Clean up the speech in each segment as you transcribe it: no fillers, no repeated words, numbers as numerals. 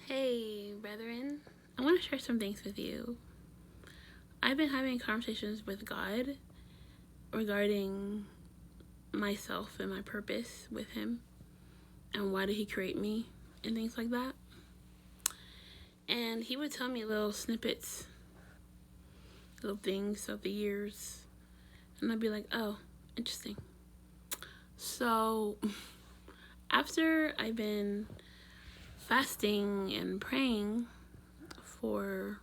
Hey, brethren. I want to share some things with you. I've been having conversations with God regarding myself and my purpose with Him and why did He create me and things like that. And He would tell me little snippets, little things of the years, and I'd be like, oh, interesting. So, after I've been fasting and praying for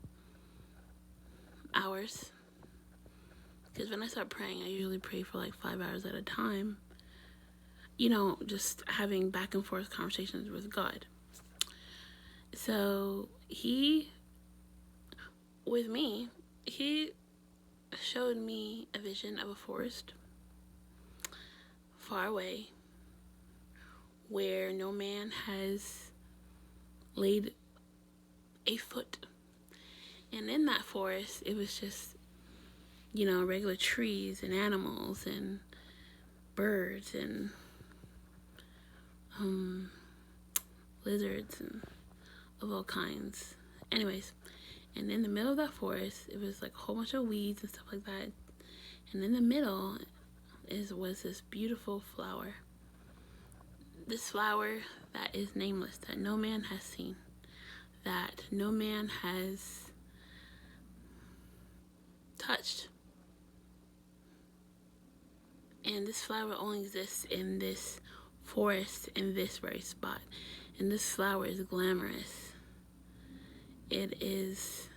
hours, because when I start praying, I usually pray for like 5 hours at a time. Just having back and forth conversations with God. So He showed me a vision of a forest far away where no man has laid a foot. And in that forest, it was just, regular trees and animals and birds and lizards and of all kinds. Anyways, and in the middle of that forest, it was like a whole bunch of weeds and stuff like that. And in the middle was this beautiful flower. This flower that is nameless, that no man has seen, that no man has touched. And this flower only exists in this forest, in this very spot. And this flower is glamorous. There's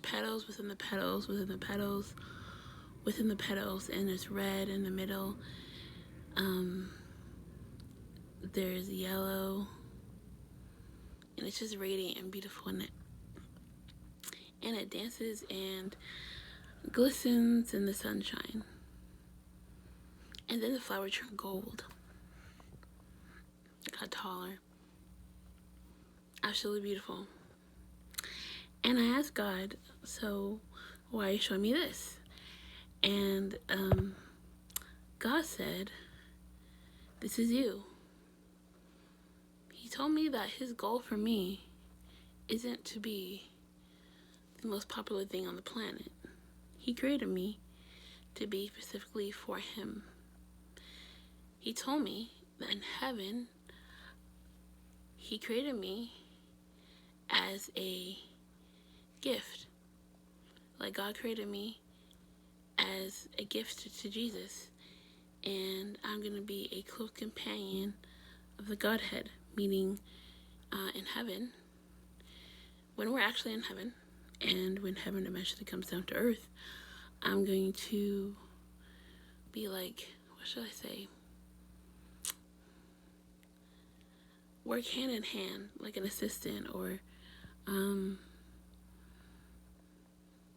petals within the petals, within the petals, within the petals, and there's red in the middle. There's yellow, and it's just radiant and beautiful in it. And it dances and glistens in the sunshine. And then the flower turned gold. It got taller. Absolutely beautiful. And I asked God, so why are you showing me this? And God said, this is you. He told me that His goal for me isn't to be the most popular thing on the planet. He created me to be specifically for Him. He told me that in heaven, He created me as a gift. Like God created me as a gift to Jesus. And I'm going to be a close companion of the Godhead, meaning in heaven, when we're actually in heaven, and when heaven eventually comes down to earth, I'm going to be like, what should I say? Work hand in hand, like an assistant or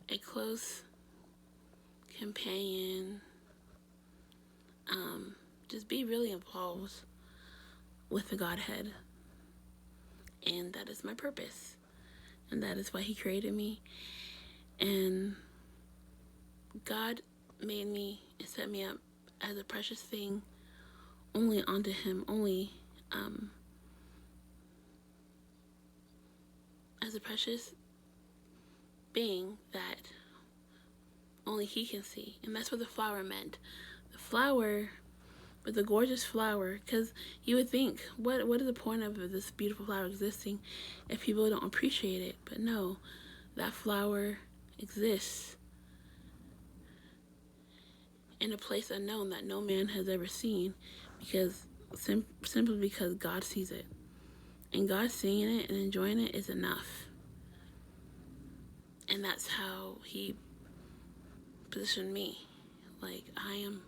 a close companion. Just be really involved with the Godhead. And that is my purpose. And that is why He created me. And God made me and set me up as a precious thing only unto Him, only as a precious being that only He can see. And that's what the flower meant. The flower, but the gorgeous flower, because you would think, what is the point of this beautiful flower existing if people don't appreciate it? But no, that flower exists in a place unknown that no man has ever seen, because simply because God sees it. And God seeing it and enjoying it is enough. And that's how He positioned me. Like, I am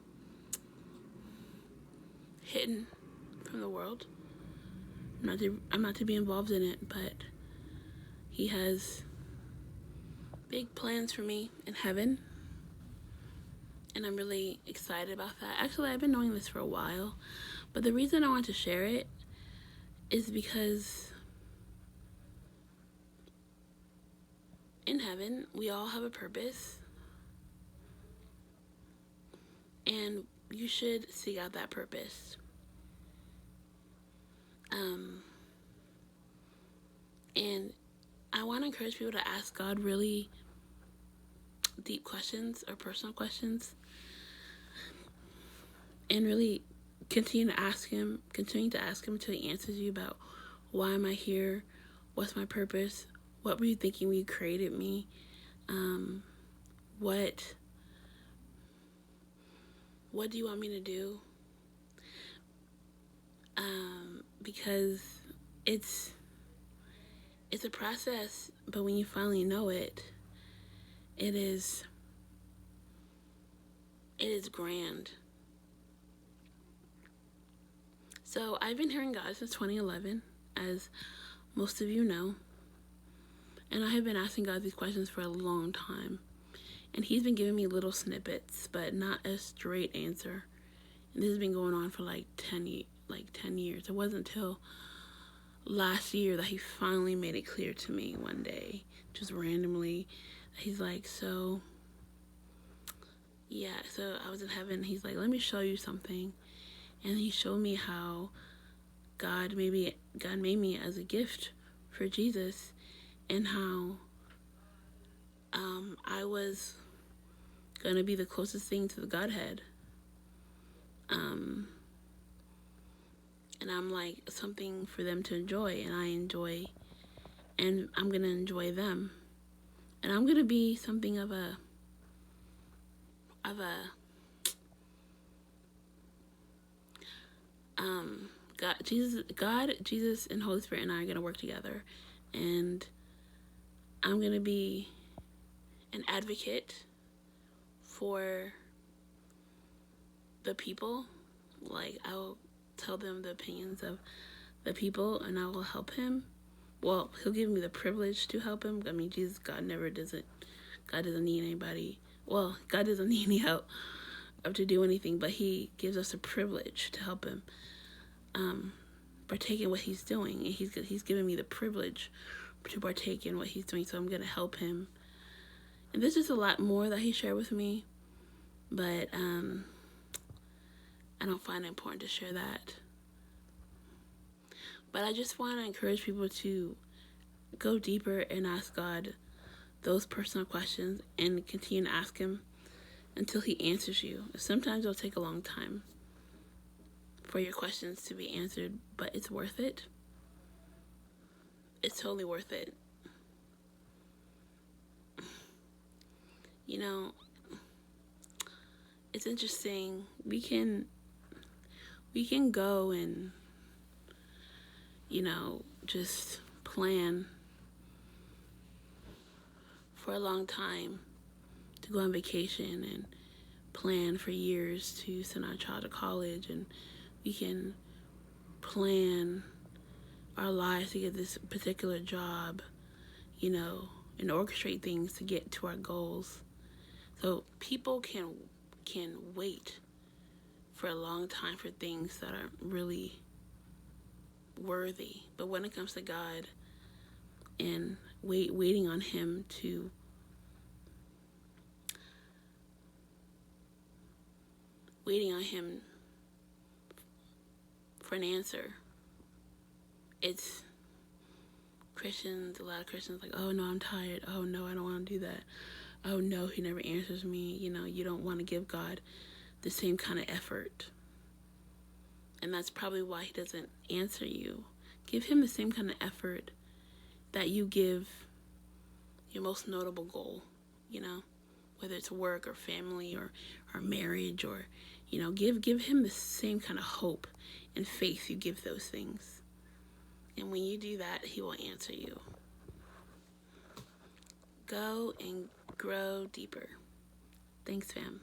hidden from the world. I'm not to be involved in it, but He has big plans for me in heaven. And I'm really excited about that. Actually, I've been knowing this for a while, but the reason I want to share it is because in heaven, we all have a purpose, and you should seek out that purpose. And I want to encourage people to ask God really deep questions or personal questions, and really continue to ask him until he answers you about, why am I here? What's my purpose? What were you thinking when you created me? What do you want me to do? Because it's a process, but when you finally know it, it is grand. So I've been hearing God since 2011, as most of you know, and I have been asking God these questions for a long time, and he's been giving me little snippets, but not a straight answer. And this has been going on for like 10 years. It wasn't until last year that he finally made it clear to me one day, just randomly. He's like, so I was in heaven. He's like, let me show you something. And he showed me how God made me as a gift for Jesus, and how I was gonna be the closest thing to the Godhead. And I'm like something for them to enjoy, and I enjoy, and I'm gonna enjoy them, and I'm gonna be something of a God, Jesus, and Holy Spirit and I are gonna work together, and I'm gonna be an advocate for the people. Like, I will tell them the opinions of the people, and I will help him. Well, he'll give me the privilege to help him. I mean, God doesn't need anybody. Well, God doesn't need any help to do anything, but he gives us a privilege to help him partake in what he's doing, and he's given me the privilege to partake in what he's doing, so I'm going to help him. And there's just a lot more that he shared with me, but I don't find it important to share that. But I just want to encourage people to go deeper and ask God those personal questions, and continue to ask him until he answers you. Sometimes it'll take a long time for your questions to be answered, but it's worth it. It's totally worth it. You know, it's interesting. We can go and, just plan for a long time to go on vacation, and plan for years to send our child to college, and we can plan our lives to get this particular job, and orchestrate things to get to our goals. So people can wait for a long time for things that are really worthy. But when it comes to God and waiting on him for an answer, it's a lot of Christians like, oh no, I'm tired. Oh no, I don't want to do that. Oh no, he never answers me. You don't want to give God the same kind of effort. And that's probably why he doesn't answer you. Give him the same kind of effort that you give your most notable goal, whether it's work or family or marriage, or, give him the same kind of hope and faith you give those things. And when you do that, he will answer you. Go and grow deeper. Thanks, fam.